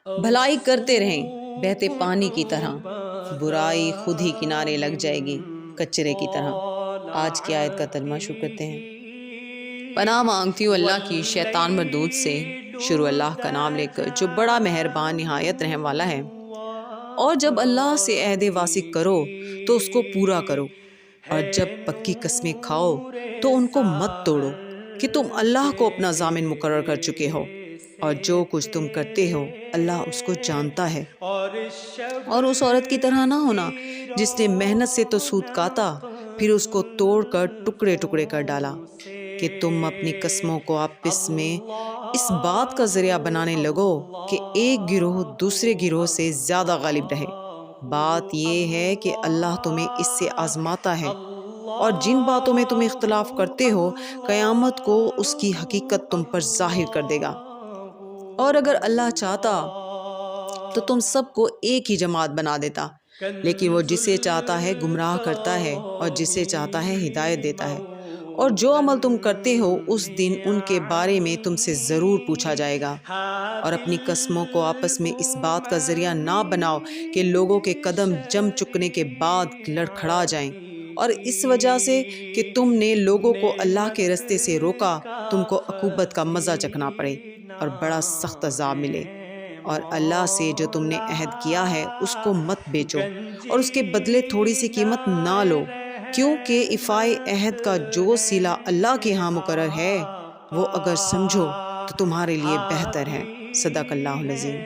بھلائی کرتے رہیں بہتے پانی کی طرح، برائی خود ہی کنارے لگ جائے گی کچرے کی طرح۔ آج کی آیت کا ترجمہ شروع کرتے ہیں۔ پناہ مانگتی ہوں اللہ کی شیطان مردود سے، شروع اللہ کا نام لے کر جو بڑا مہربان نہایت رحم والا ہے۔ اور جب اللہ سے عہد واثق کرو تو اس کو پورا کرو، اور جب پکی قسمیں کھاؤ تو ان کو مت توڑو کہ تم اللہ کو اپنا ضامن مقرر کر چکے ہو، اور جو کچھ تم کرتے ہو اللہ اس کو جانتا ہے۔ اور اس عورت کی طرح نہ ہونا جس نے محنت سے تو سود کاتا، پھر اس کو توڑ کر ٹکڑے ٹکڑے کر ڈالا، کہ تم اپنی قسموں کو آپس میں اس بات کا ذریعہ بنانے لگو کہ ایک گروہ دوسرے گروہ سے زیادہ غالب رہے۔ بات یہ ہے کہ اللہ تمہیں اس سے آزماتا ہے، اور جن باتوں میں تم اختلاف کرتے ہو قیامت کو اس کی حقیقت تم پر ظاہر کر دے گا۔ اور اگر اللہ چاہتا تو تم سب کو ایک ہی جماعت بنا دیتا، لیکن وہ جسے چاہتا ہے گمراہ کرتا ہے اور جسے چاہتا ہے ہدایت دیتا ہے۔ اور جو عمل تم کرتے ہو اس دن ان کے بارے میں تم سے ضرور پوچھا جائے گا۔ اور اپنی قسموں کو آپس میں اس بات کا ذریعہ نہ بناؤ کہ لوگوں کے قدم جم چکنے کے بعد لڑکھڑا جائیں، اور اس وجہ سے کہ تم نے لوگوں کو اللہ کے رستے سے روکا تم کو عقوبت کا مزہ چکھنا پڑے اور بڑا سخت عذاب ملے۔ اور اللہ سے جو تم نے عہد کیا ہے اس کو مت بیچو، اور اس کے بدلے تھوڑی سی قیمت نہ لو، کیونکہ ایفائے عہد کا جو صلہ اللہ کے ہاں مقرر ہے وہ اگر سمجھو تو تمہارے لیے بہتر ہے۔ صدق اللہ العظیم۔